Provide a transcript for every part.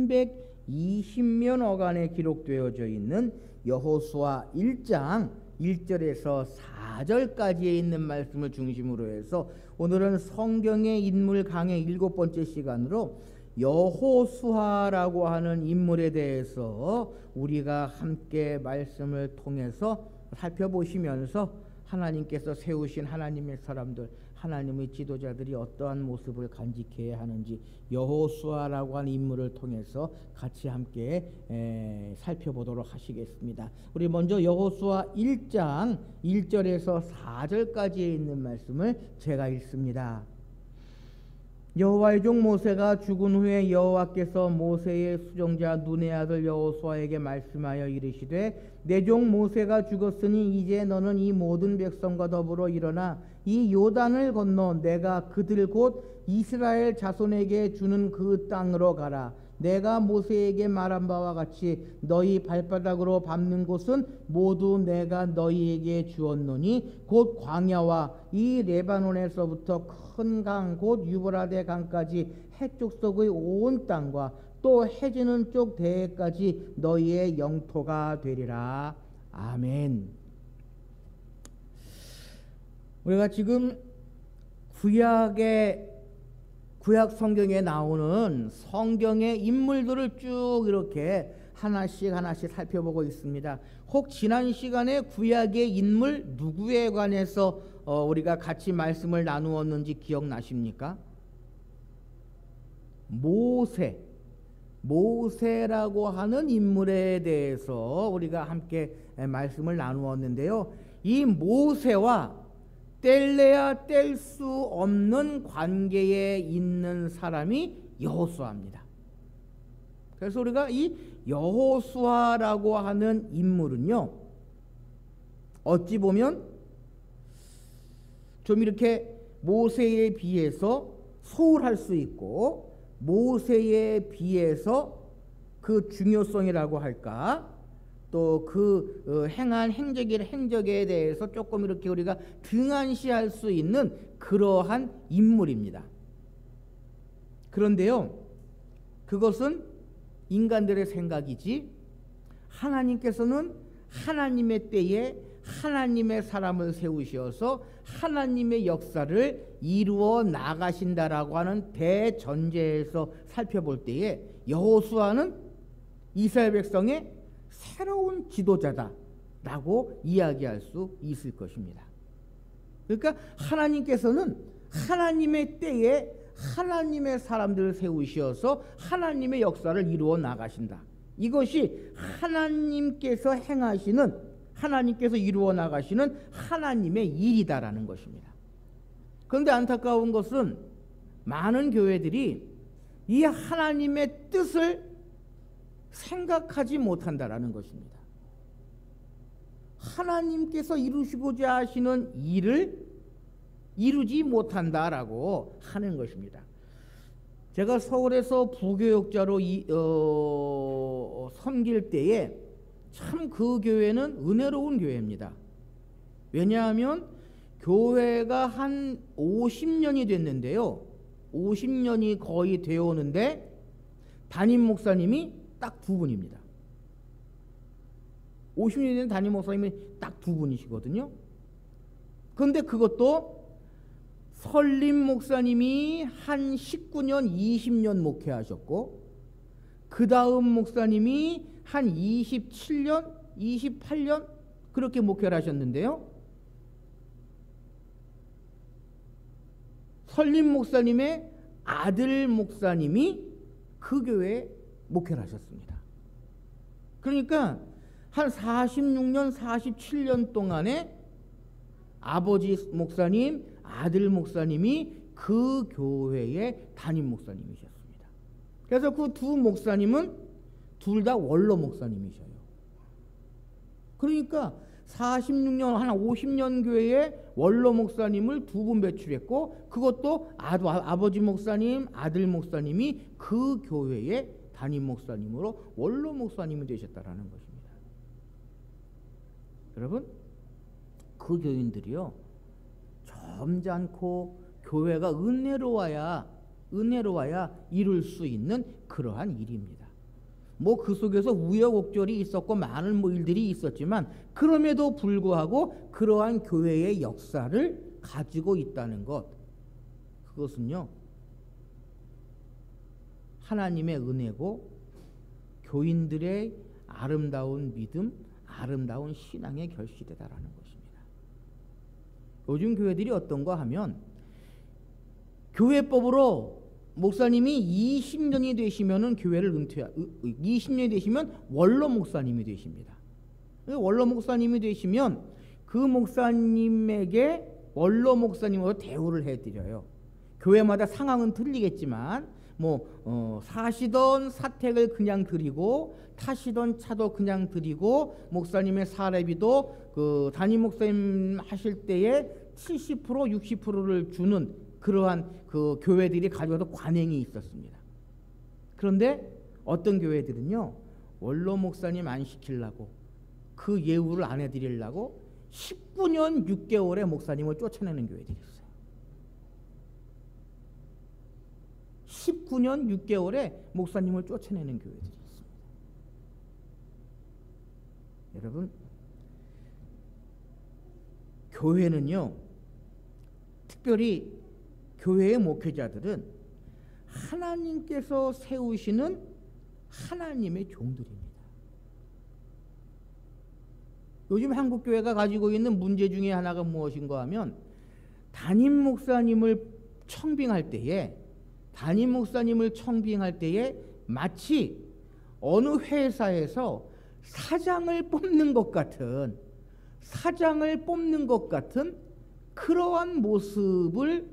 320면 어간에 기록되어져 있는 여호수아 1장 1절에서 4절까지에 있는 말씀을 중심으로 해서 오늘은 성경의 인물 강의 7번째 시간으로 여호수아라고 하는 인물에 대해서 우리가 함께 말씀을 통해서 살펴보시면서 하나님께서 세우신 하나님의 사람들, 하나님의 지도자들이 어떠한 모습을 간직해야 하는지 여호수아라고 하는 인물을 통해서 같이 함께 살펴보도록 하시겠습니다. 우리 먼저 여호수아 1장 1절에서 4절까지에 있는 말씀을 제가 읽습니다. 여호와의 종 모세가 죽은 후에 여호와께서 모세의 수종자 눈의 아들 여호수아에게 말씀하여 이르시되 내 종 모세가 죽었으니 이제 너는 이 모든 백성과 더불어 일어나 이 요단을 건너 내가 그들 곧 이스라엘 자손에게 주는 그 땅으로 가라. 내가 모세에게 말한 바와 같이 너희 발바닥으로 밟는 곳은 모두 내가 너희에게 주었노니 곧 광야와 이 레바논에서부터 큰 강 곧 유브라데 강까지 해쪽 속의 온 땅과 또 해지는 쪽 대해까지 너희의 영토가 되리라. 아멘. 우리가 지금 구약 성경에 나오는 성경의 인물들을 쭉 이렇게 하나씩 살펴보고 있습니다. 혹 지난 시간에 구약의 인물 누구에 관해서 우리가 같이 말씀을 나누었는지 기억나십니까? 모세라고 하는 인물에 대해서 우리가 함께 말씀을 나누었는데요. 이 모세와 뗄래야 뗄 수 없는 관계에 있는 사람이 여호수아입니다. 그래서 우리가 이 여호수아라고 하는 인물은요, 어찌 보면 좀 이렇게 모세에 비해서 소홀할 수 있고 모세에 비해서 그 중요성이라고 할까, 또 그 행한 행적에 대해서 조금 이렇게 우리가 등한시할 수 있는 그러한 인물입니다. 그런데요, 그것은 인간들의 생각이지 하나님께서는 하나님의 때에 하나님의 사람을 세우셔서 하나님의 역사를 이루어 나가신다라고 하는 대전제에서 살펴볼 때에 여호수아는 이스라엘 백성의 새로운 지도자다라고 이야기할 수 있을 것입니다. 그러니까 하나님께서는 하나님의 때에 하나님의 사람들을 세우셔서 하나님의 역사를 이루어 나가신다. 이것이 하나님께서 이루어 나가시는 하나님의 일이다라는 것입니다. 그런데 안타까운 것은 많은 교회들이 이 하나님의 뜻을 생각하지 못한다라는 것입니다. 하나님께서 이루시고자 하시는 일을 이루지 못한다라고 하는 것입니다. 제가 서울에서 부교육자로 섬길 때에 참 그 교회는 은혜로운 교회입니다. 왜냐하면 교회가 한 50년이 됐는데요, 50년이 거의 되어 오는데 담임 목사님이 딱 두 분입니다. 50년이 된 담임 목사님이 딱 두 분이시거든요. 그런데 그것도 설림 목사님이 한 19년, 20년 목회하셨고, 그 다음 목사님이 한 27년, 28년 그렇게 목회를 하셨는데요. 설림 목사님의 아들 목사님이 그 교회에 목회를 하셨습니다. 그러니까 한 46년, 47년 동안에 아버지 목사님, 아들 목사님이 그 교회의 담임 목사님이셨습니다. 그래서 그 두 목사님은 둘 다 원로 목사님이셔요. 그러니까 46년, 한 50년 교회에 원로 목사님을 두 분 배출했고, 그것도 아버지 목사님, 아들 목사님이 그 교회의 담임 목사님으로 원로 목사님이 되셨다라는 것입니다. 여러분, 그 교인들이요, 점잖고 교회가 은혜로워야 이룰 수 있는 그러한 일입니다. 뭐 그 속에서 우여곡절이 있었고 많은 뭐 일들이 있었지만 그럼에도 불구하고 그러한 교회의 역사를 가지고 있다는 것, 그것은요 하나님의 은혜고 교인들의 아름다운 믿음, 아름다운 신앙의 결실이다라는 것입니다. 요즘 교회들이 어떤가 하면 교회법으로 목사님이 20년이 되시면은 교회를 20년이 되시면 원로 목사님이 되십니다. 원로 목사님이 되시면 그 목사님에게 원로 목사님으로 대우를 해드려요. 교회마다 상황은 틀리겠지만 사시던 사택을 그냥 드리고 타시던 차도 그냥 드리고 목사님의 사례비도 그 담임 목사님 하실 때에 70% 60%를 주는 그러한 그 교회들이 가져와서 관행이 있었습니다. 그런데 어떤 교회들은요 원로 목사님 안 시키려고 그 예우를 안 해드리려고 19년 6개월에 목사님을 쫓아내는 교회들이 있어요. 19년 6개월에 목사님을 쫓아내는 교회들이 있습니다. 여러분, 교회는요 특별히 교회의 목회자들은 하나님께서 세우시는 하나님의 종들입니다. 요즘 한국교회가 가지고 있는 문제 중에 하나가 무엇인가 하면 담임 목사님을 청빙할 때에 마치 어느 회사에서 사장을 뽑는 것 같은 그러한 모습을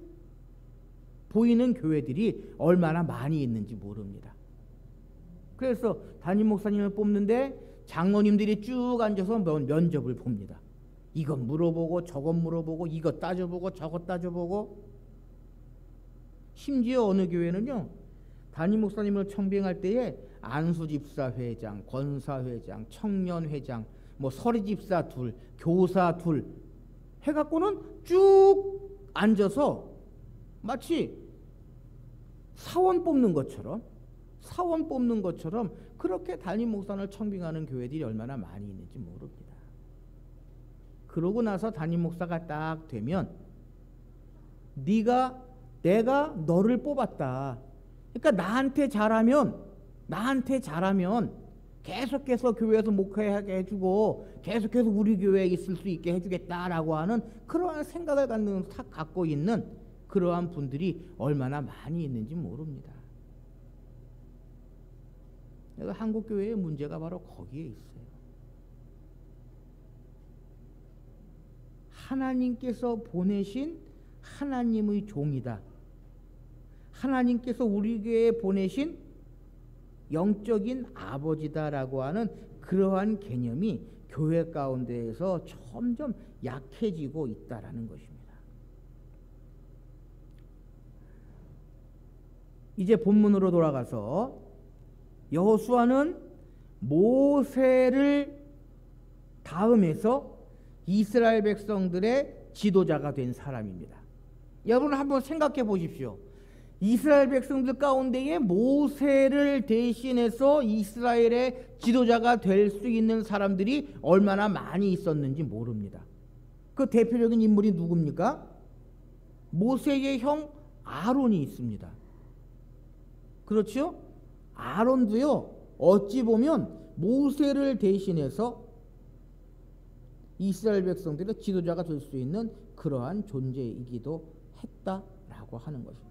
보이는 교회들이 얼마나 많이 있는지 모릅니다. 그래서 담임 목사님을 뽑는데 장로님들이 쭉 앉아서 면접을 봅니다. 이것 물어보고 저것 물어보고 이것 따져보고 저것 따져보고, 심지어 어느 교회는요 담임 목사님을 청빙할 때에 안수집사 회장, 권사회장, 청년회장, 서리집사 둘, 교사 둘 해갖고는 쭉 앉아서 마치 사원 뽑는 것처럼 그렇게 담임 목사를 청빙하는 교회들이 얼마나 많이 있는지 모릅니다. 그러고 나서 담임 목사가 딱 되면 내가 너를 뽑았다. 그러니까 나한테 잘하면 계속해서 교회에서 목회하게 해주고 계속해서 우리 교회에 있을 수 있게 해주겠다라고 하는 그러한 생각을 갖고 있는 그러한 분들이 얼마나 많이 있는지 모릅니다. 한국 교회의 문제가 바로 거기에 있어요. 하나님께서 보내신 하나님의 종이다. 하나님께서 우리 교회에 보내신 영적인 아버지다라고 하는 그러한 개념이 교회 가운데에서 점점 약해지고 있다라는 것입니다. 이제 본문으로 돌아가서 여호수아는 모세를 다음해서 이스라엘 백성들의 지도자가 된 사람입니다. 여러분 한번 생각해 보십시오. 이스라엘 백성들 가운데에 모세를 대신해서 이스라엘의 지도자가 될 수 있는 사람들이 얼마나 많이 있었는지 모릅니다. 그 대표적인 인물이 누굽니까? 모세의 형 아론이 있습니다. 그렇죠? 아론도요 어찌 보면 모세를 대신해서 이스라엘 백성들의 지도자가 될 수 있는 그러한 존재이기도 했다라고 하는 것입니다.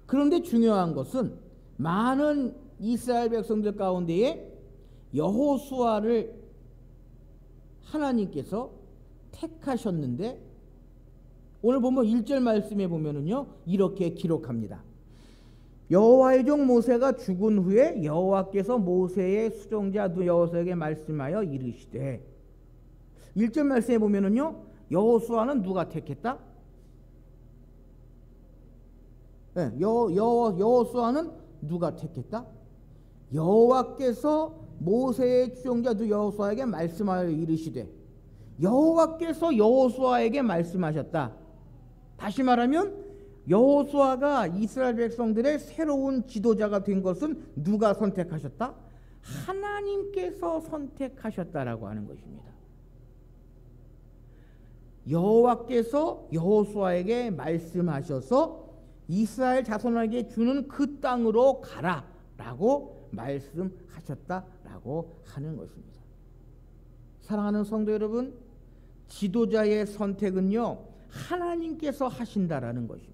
그런데 중요한 것은 많은 이스라엘 백성들 가운데에 여호수아를 하나님께서 택하셨는데 오늘 보면 1절 말씀에 보면은요 이렇게 기록합니다. 여호와의 종 모세가 죽은 후에 여호와께서 모세의 수종자 여호수아에게 말씀하여 이르시되, 1절 말씀에 보면은요 여호수아는 누가 택했다? 네, 여호수아는 누가 택했다? 여호와께서 모세의 수종자 여호수아에게 말씀하여 이르시되, 여호와께서 여호수아에게 말씀하셨다. 다시 말하면 여호수아가 이스라엘 백성들의 새로운 지도자가 된 것은 누가 선택하셨다? 하나님께서 선택하셨다라고 하는 것입니다. 여호와께서 여호수아에게 말씀하셔서 이스라엘 자손에게 주는 그 땅으로 가라라고 말씀하셨다라고 하는 것입니다. 사랑하는 성도 여러분, 지도자의 선택은요 하나님께서 하신다라는 것입니다.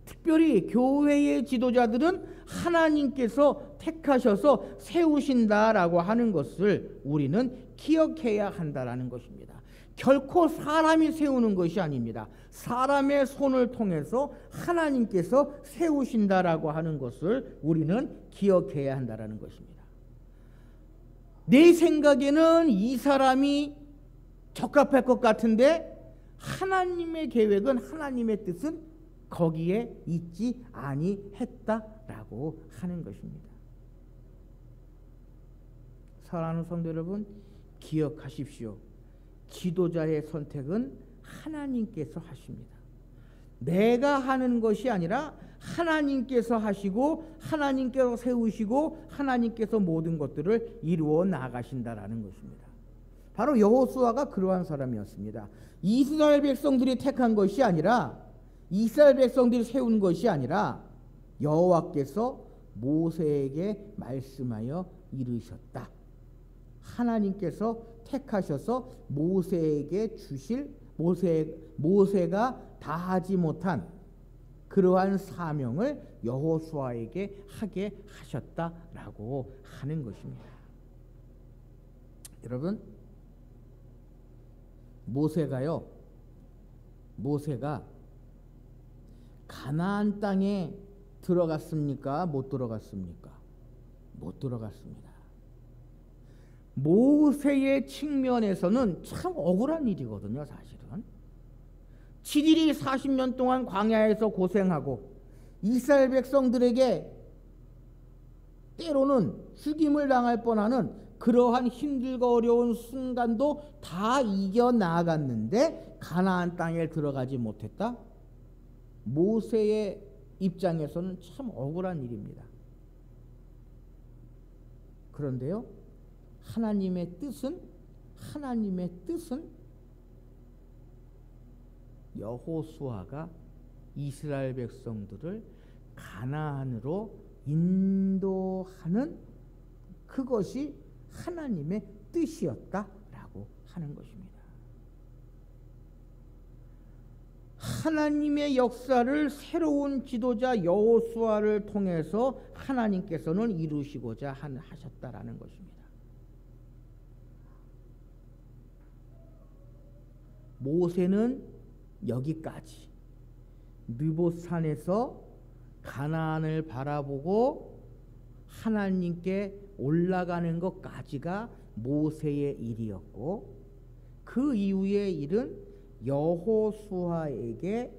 특별히 교회의 지도자들은 하나님께서 택하셔서 세우신다라고 하는 것을 우리는 기억해야 한다라는 것입니다. 결코 사람이 세우는 것이 아닙니다. 사람의 손을 통해서 하나님께서 세우신다라고 하는 것을 우리는 기억해야 한다라는 것입니다. 내 생각에는 이 사람이 적합할 것 같은데 하나님의 계획은, 하나님의 뜻은 거기에 있지 아니했다라고 하는 것입니다. 사랑하는 성도 여러분, 기억하십시오. 지도자의 선택은 하나님께서 하십니다. 내가 하는 것이 아니라 하나님께서 하시고 하나님께서 세우시고 하나님께서 모든 것들을 이루어 나가신다라는 것입니다. 바로 여호수아가 그러한 사람이었습니다. 이스라엘 백성들이 택한 것이 아니라, 이스라엘 백성들이 세운 것이 아니라 여호와께서 모세에게 말씀하여 이르셨다. 하나님께서 택하셔서 모세에게 주실, 모세가 다하지 못한 그러한 사명을 여호수아에게 하게 하셨다라고 하는 것입니다. 여러분, 모세가 가나안 땅에 들어갔습니까? 못 들어갔습니까? 못 들어갔습니다. 모세의 측면에서는 참 억울한 일이거든요, 사실은. 7일이 40년 동안 광야에서 고생하고 이스라엘 백성들에게 때로는 죽임을 당할 뻔하는 그러한 힘들고 어려운 순간도 다 이겨나갔는데 가나안 땅에 들어가지 못했다? 모세의 입장에서는 참 억울한 일입니다. 그런데요, 하나님의 뜻은 여호수아가 이스라엘 백성들을 가나안으로 인도하는 그것이 하나님의 뜻이었다라고 하는 것입니다. 하나님의 역사를 새로운 지도자 여호수아를 통해서 하나님께서는 이루시고자 하셨다라는 것입니다. 모세는 여기까지 느봇산에서 가나안을 바라보고 하나님께 올라가는 것까지가 모세의 일이었고, 그 이후의 일은 여호수아에게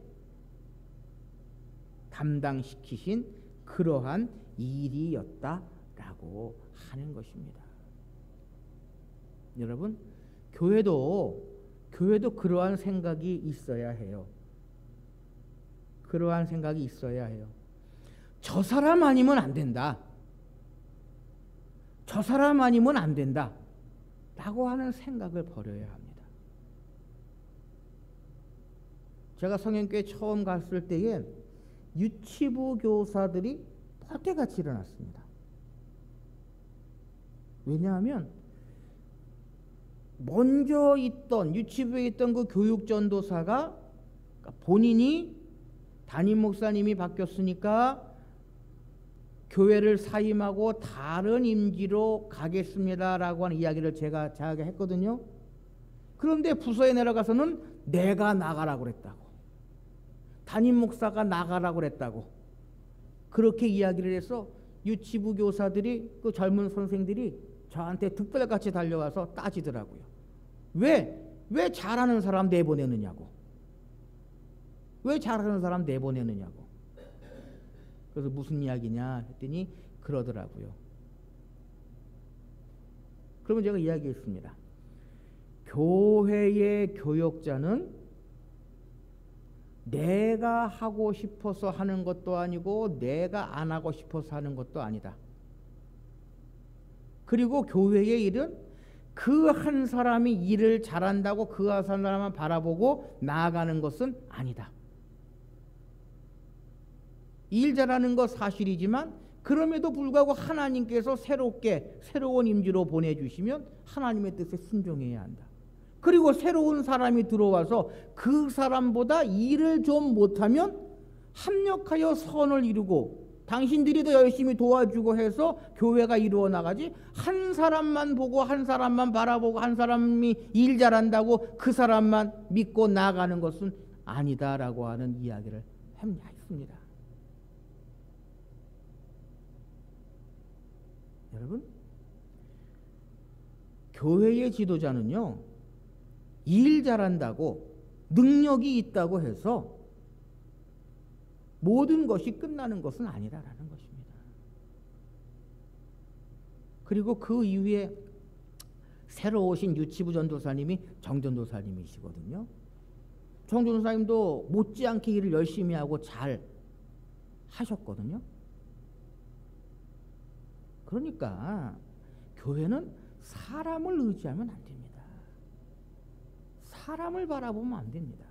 담당시키신 그러한 일이었다라고 하는 것입니다. 여러분, 교회도 그러한 생각이 있어야 해요. 그러한 생각이 있어야 해요. 저 사람 아니면 안 된다. 저 사람 아니면 안 된다. 라고 하는 생각을 버려야 합니다. 제가 성현교회 처음 갔을 때에 유치부 교사들이 펄떼같이 일어났습니다. 왜냐하면 먼저 있던, 유치부에 있던 그 교육전도사가 본인이 담임 목사님이 바뀌었으니까 교회를 사임하고 다른 임기로 가겠습니다라고 하는 이야기를 제가 했거든요. 그런데 부서에 내려가서는 내가 나가라고 그랬다고, 담임 목사가 나가라고 그랬다고 그렇게 이야기를 해서 유치부 교사들이, 그 젊은 선생들이 저한테 득달같이 달려와서 따지더라고요. 왜 잘하는 사람 내보내느냐고. 왜 잘하는 사람 내보내느냐고. 그래서 무슨 이야기냐 했더니 그러더라고요. 그러면 제가 이야기했습니다. 교회의 교역자는 내가 하고 싶어서 하는 것도 아니고 내가 안 하고 싶어서 하는 것도 아니다. 그리고 교회의 일은 그 한 사람이 일을 잘한다고 그 한 사람만 바라보고 나아가는 것은 아니다. 일 잘하는 것 사실이지만 그럼에도 불구하고 하나님께서 새로운 임지로 보내주시면 하나님의 뜻에 순종해야 한다. 그리고 새로운 사람이 들어와서 그 사람보다 일을 좀 못하면 합력하여 선을 이루고 당신들이 더 열심히 도와주고 해서 교회가 이루어 나가지, 한 사람만 보고 한 사람만 바라보고 한 사람이 일 잘한다고 그 사람만 믿고 나아가는 것은 아니다라고 하는 이야기를 했습니다. 여러분, 교회의 지도자는요, 일 잘한다고 능력이 있다고 해서 모든 것이 끝나는 것은 아니다라는 것입니다. 그리고 그 이후에 새로 오신 유치부 전도사님이 정전도사님이시거든요. 정전도사님도 못지않게 일을 열심히 하고 잘 하셨거든요. 그러니까 교회는 사람을 의지하면 안 됩니다. 사람을 바라보면 안 됩니다.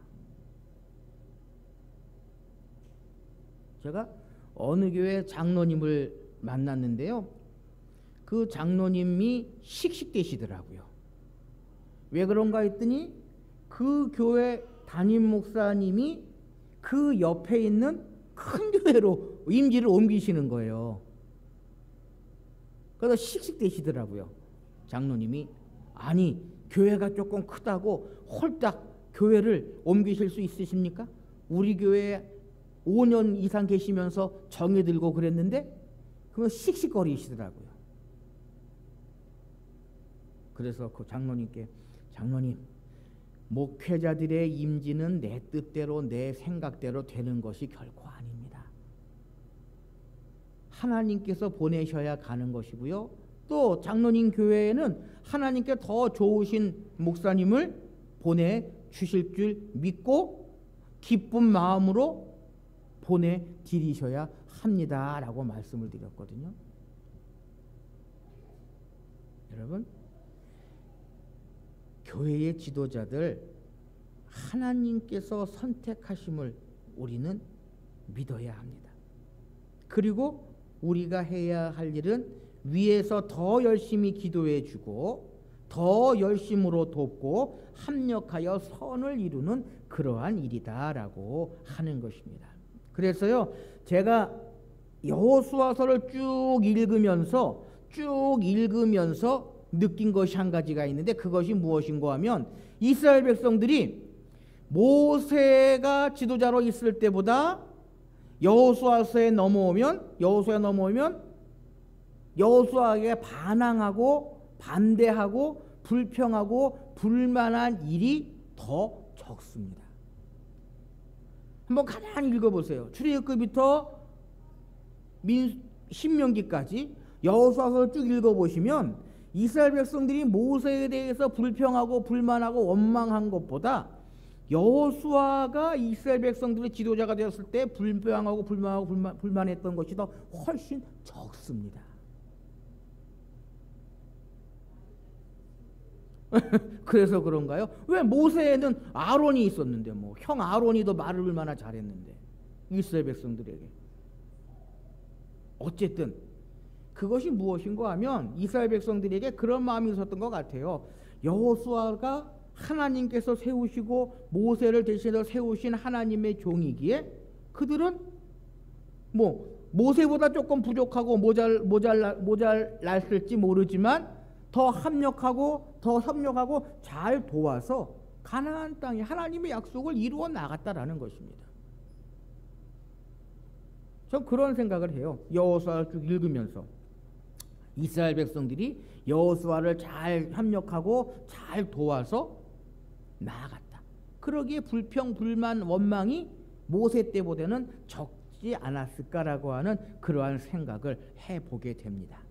제가 어느 교회 장로님을 만났는데요, 그 장로님이 씩씩대시더라고요. 왜 그런가 했더니 그 교회 담임 목사님이 그 옆에 있는 큰 교회로 임지를 옮기시는 거예요. 그래서 씩씩대시더라고요. 장로님이, 아니 교회가 조금 크다고 홀딱 교회를 옮기실 수 있으십니까? 우리 교회에 5년 이상 계시면서 정이 들고 그랬는데, 그건 씩씩거리시더라고요. 그래서 그 장로님께, 장로님, 목회자들의 임지는 내 뜻대로 내 생각대로 되는 것이 결코 아닙니다. 하나님께서 보내셔야 가는 것이고요, 또 장로님 교회에는 하나님께 더 좋으신 목사님을 보내주실 줄 믿고 기쁜 마음으로 보내드리셔야 합니다 라고 말씀을 드렸거든요. 여러분, 교회의 지도자들 하나님께서 선택하심을 우리는 믿어야 합니다. 그리고 우리가 해야 할 일은 위에서 더 열심히 기도해 주고 더 열심으로 돕고 합력하여 선을 이루는 그러한 일이다라고 하는 것입니다. 그래서요, 제가 여호수아서를 쭉 읽으면서 느낀 것이 한 가지가 있는데, 그것이 무엇인가 하면, 이스라엘 백성들이 모세가 지도자로 있을 때보다 여호수아에 넘어오면 여호수아에게 반항하고 반대하고 불평하고 불만한 일이 더 적습니다. 한번 가만히 읽어보세요. 출애굽부터 신명기까지 여호수아서를 쭉 읽어보시면 이스라엘 백성들이 모세에 대해서 불평하고 불만하고 원망한 것보다 여호수아가 이스라엘 백성들의 지도자가 되었을 때 불평하고 불만했던 것이 더 훨씬 적습니다. 그래서 그런가요? 왜 모세에는 아론이 있었는데, 뭐 형 아론이 더 말을 얼마나 잘했는데 이스라엘 백성들에게. 어쨌든 그것이 무엇인가 하면 이스라엘 백성들에게 그런 마음이 있었던 것 같아요. 여호수아가 하나님께서 세우시고 모세를 대신해서 세우신 하나님의 종이기에 그들은 뭐 모세보다 조금 부족하고 모자랐을지 모르지만 더 합력하고 더 협력하고 잘 도와서 가나안 땅에 하나님의 약속을 이루어 나갔다라는 것입니다. 전 그런 생각을 해요. 여호수아를 쭉 읽으면서 이스라엘 백성들이 여호수아를 잘 협력하고 잘 도와서 나아갔다. 그러기에 불평, 불만, 원망이 모세 때보다는 적지 않았을까라고 하는 그러한 생각을 해보게 됩니다.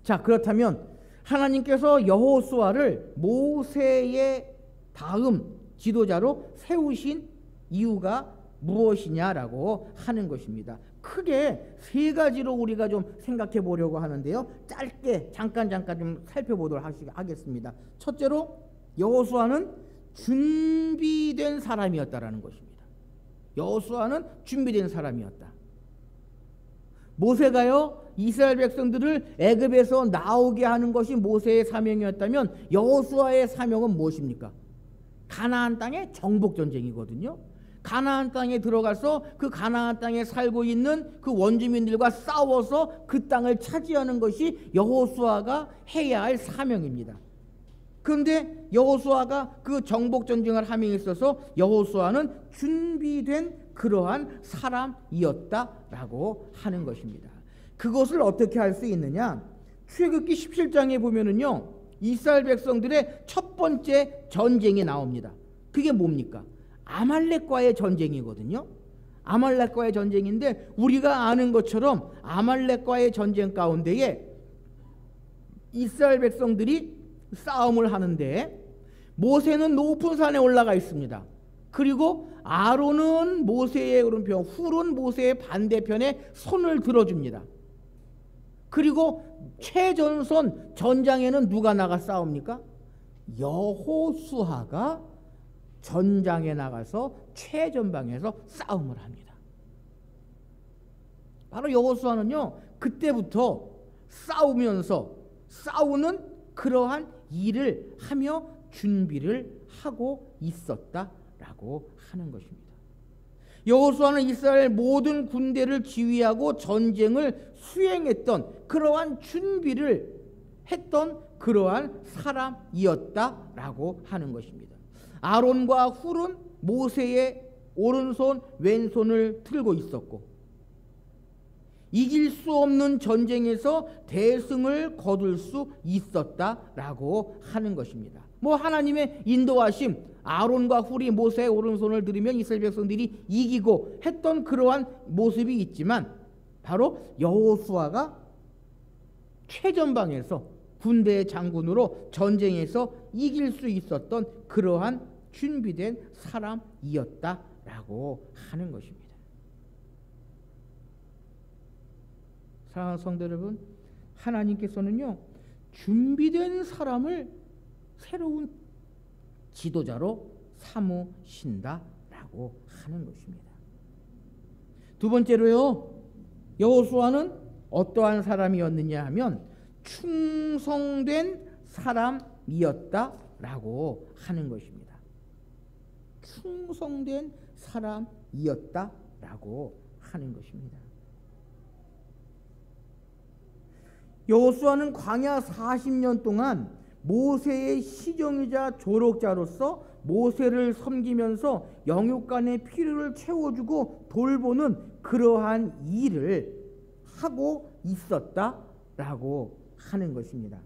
자, 그렇다면 하나님께서 여호수아를 모세의 다음 지도자로 세우신 이유가 무엇이냐라고 하는 것입니다. 크게 세 가지로 우리가 좀 생각해 보려고 하는데요. 짧게 잠깐 좀 살펴보도록 하겠습니다. 첫째로 여호수아는 준비된 사람이었다라는 것입니다. 여호수아는 준비된 사람이었다. 모세가요 이스라엘 백성들을 애굽에서 나오게 하는 것이 모세의 사명이었다면 여호수아의 사명은 무엇입니까? 가나안 땅의 정복 전쟁이거든요. 가나안 땅에 들어가서 그 가나안 땅에 살고 있는 그 원주민들과 싸워서 그 땅을 차지하는 것이 여호수아가 해야 할 사명입니다. 그런데 여호수아가 그 정복 전쟁을 함에 있어서 여호수아는 준비된 그러한 사람이었다라고 하는 것입니다. 그것을 어떻게 할 수 있느냐? 출애굽기 17장에 보면은요 이스라엘 백성들의 첫 번째 전쟁이 나옵니다. 그게 뭡니까? 아말렉과의 전쟁이거든요. 아말렉과의 전쟁인데 우리가 아는 것처럼 아말렉과의 전쟁 가운데에 이스라엘 백성들이 싸움을 하는데 모세는 높은 산에 올라가 있습니다. 그리고 아론은 모세의 오른편, 훌은 모세의 반대편에 손을 들어줍니다. 그리고 최전선 전장에는 누가 나가 싸웁니까? 여호수아가 전장에 나가서 최전방에서 싸움을 합니다. 바로 여호수아는요 그때부터 싸우는 그러한 일을 하며 준비를 하고 있었다라고 하는 것입니다. 여호수아는 이스라엘 모든 군대를 지휘하고 전쟁을 수행했던 그러한 준비를 했던 그러한 사람이었다라고 하는 것입니다. 아론과 훌은 모세의 오른손 왼손을 들고 있었고 이길 수 없는 전쟁에서 대승을 거둘 수 있었다라고 하는 것입니다. 하나님의 인도하심, 아론과 훌이 모세의 오른손을 들으면 이스라엘 백성들이 이기고 했던 그러한 모습이 있지만 바로 여호수아가 최전방에서 군대의 장군으로 전쟁에서 이길 수 있었던 그러한 준비된 사람이었다라고 하는 것입니다. 사랑하는 성도 여러분, 하나님께서는요 준비된 사람을 새로운 지도자로 삼으신다라고 하는 것입니다. 두 번째로요, 여호수아는 어떠한 사람이었느냐 하면 충성된 사람이었다라고 하는 것입니다. 충성된 사람이었다라고 하는 것입니다. 여호수아는 광야 40년 동안 모세의 시종이자 조력자로서 모세를 섬기면서 영육간의 필요를 채워주고 돌보는 그러한 일을 하고 있었다라고 하는 것입니다.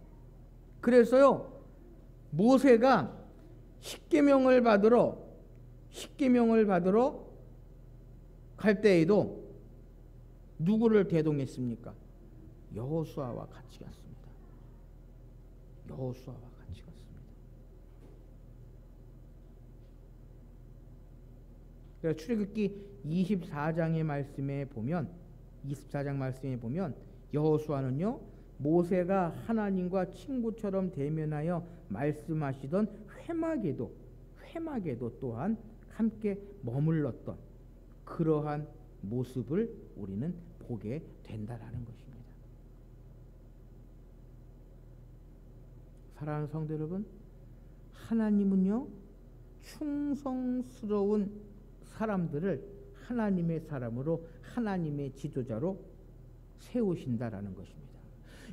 그래서요 모세가 십계명을 받으러 갈 때에도 누구를 대동했습니까? 여호수아와 같이 갔습니다. 여호수아와 같이 갔습니다. 그래서 출애굽기 24장 말씀에 보면 여호수아는요 모세가 하나님과 친구처럼 대면하여 말씀하시던 회막에도 또한 함께 머물렀던 그러한 모습을 우리는 보게 된다라는 것입니다. 사랑하는 성도 여러분, 하나님은요 충성스러운 사람들을 하나님의 사람으로 하나님의 지도자로 세우신다라는 것입니다.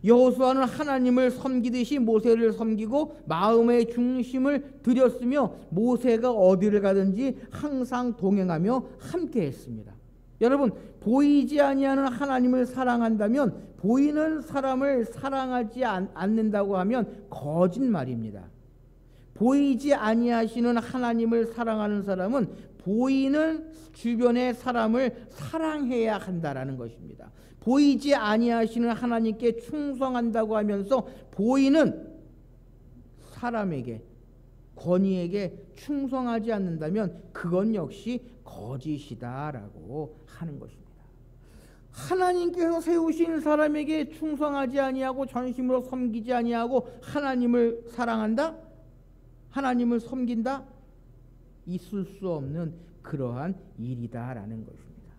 여호수아는 하나님을 섬기듯이 모세를 섬기고 마음의 중심을 들였으며 모세가 어디를 가든지 항상 동행하며 함께했습니다. 여러분, 보이지 아니하는 하나님을 사랑한다면 보이는 사람을 사랑하지 않는다고 하면 거짓말입니다. 보이지 아니하시는 하나님을 사랑하는 사람은 보이는 주변의 사람을 사랑해야 한다라는 것입니다. 보이지 아니하시는 하나님께 충성한다고 하면서 보이는 사람에게 권위에게 충성하지 않는다면 그건 역시 거짓이다라고 하는 것입니다. 하나님께서 세우신 사람에게 충성하지 아니하고 전심으로 섬기지 아니하고 하나님을 사랑한다? 하나님을 섬긴다? 있을 수 없는 그러한 일이다라는 것입니다.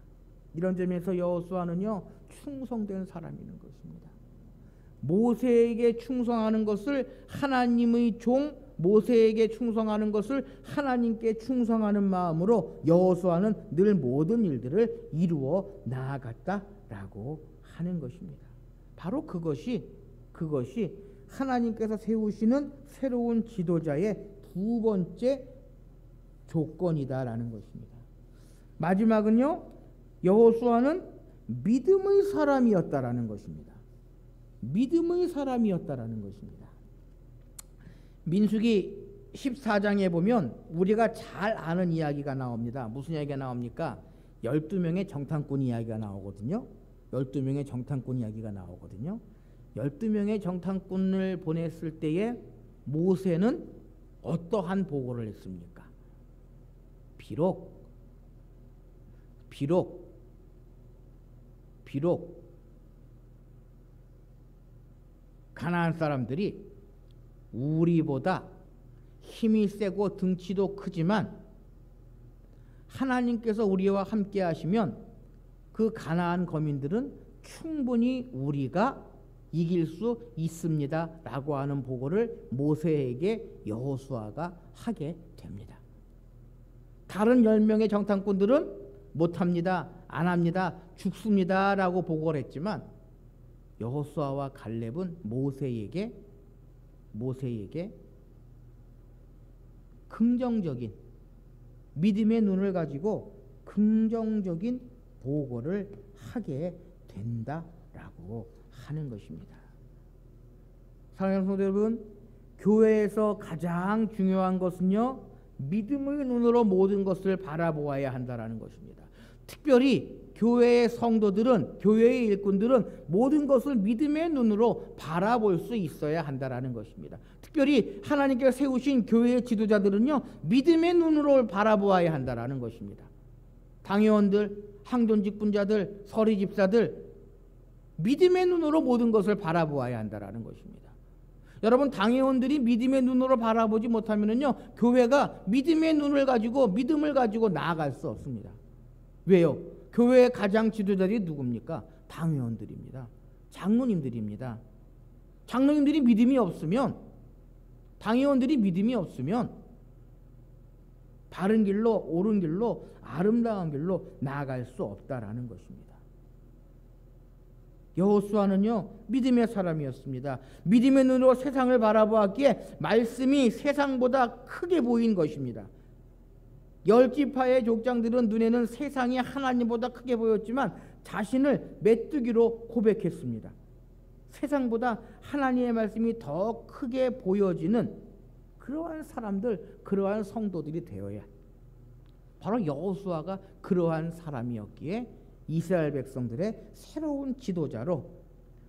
이런 점에서 여호수아는요 충성된 사람이는 것입니다. 모세에게 충성하는 것을 하나님의 종 모세에게 충성하는 것을 하나님께 충성하는 마음으로 여호수아는 늘 모든 일들을 이루어 나아갔다라고 하는 것입니다. 바로 그것이 하나님께서 세우시는 새로운 지도자의 두 번째 조건이다라는 것입니다. 마지막은요 여호수아는 믿음의 사람이었다라는 것입니다. 믿음의 사람이었다라는 것입니다. 민수기 14장에 보면 우리가 잘 아는 이야기가 나옵니다. 무슨 이야기가 나옵니까? 12명의 정탐꾼 이야기가 나오거든요. 12명의 정탐꾼 이야기가 나오거든요. 12명의 정탐꾼을 보냈을 때에 모세는 어떠한 보고를 했습니까? 비록 가나안 사람들이 우리보다 힘이 세고 등치도 크지만 하나님께서 우리와 함께 하시면 그 가나안 거민들은 충분히 우리가 이길 수 있습니다 라고 하는 보고를 모세에게 여호수아가 하게 됩니다. 다른 10명의 정탐꾼들은 못합니다, 안합니다, 죽습니다 라고 보고를 했지만 여호수아와 갈렙은 모세에게 긍정적인 믿음의 눈을 가지고 긍정적인 보고를 하게 된다라고 하는 것입니다. 사랑하는 성도 여러분, 교회에서 가장 중요한 것은요 믿음의 눈으로 모든 것을 바라보아야 한다라는 것입니다. 특별히 교회의 성도들은, 교회의 일꾼들은 모든 것을 믿음의 눈으로 바라볼 수 있어야 한다라는 것입니다. 특별히 하나님께서 세우신 교회의 지도자들은요 믿음의 눈으로 바라보아야 한다라는 것입니다. 당회원들, 항존직분자들, 서리집사들 믿음의 눈으로 모든 것을 바라보아야 한다라는 것입니다. 여러분, 당회원들이 믿음의 눈으로 바라보지 못하면은요 교회가 믿음의 눈을 가지고 믿음을 가지고 나아갈 수 없습니다. 왜요? 교회의 가장 지도자들이 누굽니까? 당회원들입니다. 장로님들입니다. 장로님들이 믿음이 없으면, 당회원들이 믿음이 없으면 바른 길로, 옳은 길로, 아름다운 길로 나아갈 수 없다라는 것입니다. 여호수아는요 믿음의 사람이었습니다. 믿음의 눈으로 세상을 바라보았기에 말씀이 세상보다 크게 보인 것입니다. 10지파의 족장들은 눈에는 세상이 하나님보다 크게 보였지만 자신을 메뚜기로 고백했습니다. 세상보다 하나님의 말씀이 더 크게 보여지는 그러한 사람들, 그러한 성도들이 되어야, 바로 여호수아가 그러한 사람이었기에 이스라엘 백성들의 새로운 지도자로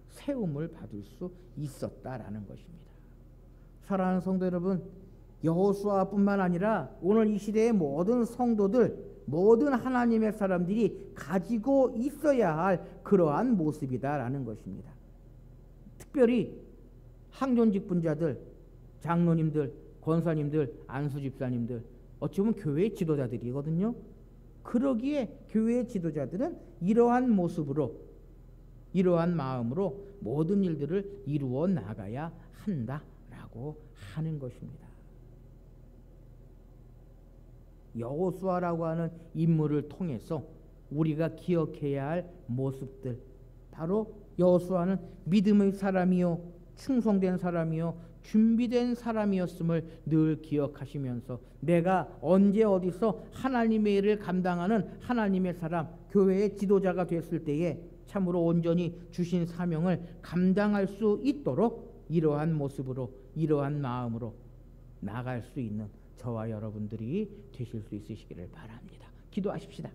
세움을 받을 수 있었다라는 것입니다. 사랑하는 성도 여러분, 여호수아뿐만 아니라 오늘 이 시대의 모든 성도들, 모든 하나님의 사람들이 가지고 있어야 할 그러한 모습이다라는 것입니다. 특별히 항존직분자들, 장로님들, 권사님들, 안수집사님들, 어찌 보면 교회의 지도자들이거든요. 그러기에 교회의 지도자들은 이러한 모습으로, 이러한 마음으로 모든 일들을 이루어 나가야 한다라고 하는 것입니다. 여호수아라고 하는 인물을 통해서 우리가 기억해야 할 모습들, 바로 여호수아는 믿음의 사람이요, 충성된 사람이요, 준비된 사람이었음을 늘 기억하시면서 내가 언제 어디서 하나님의 일을 감당하는 하나님의 사람, 교회의 지도자가 됐을 때에 참으로 온전히 주신 사명을 감당할 수 있도록 이러한 모습으로, 이러한 마음으로 나갈 수 있는 저와 여러분들이 되실 수 있으시기를 바랍니다. 기도하십시다.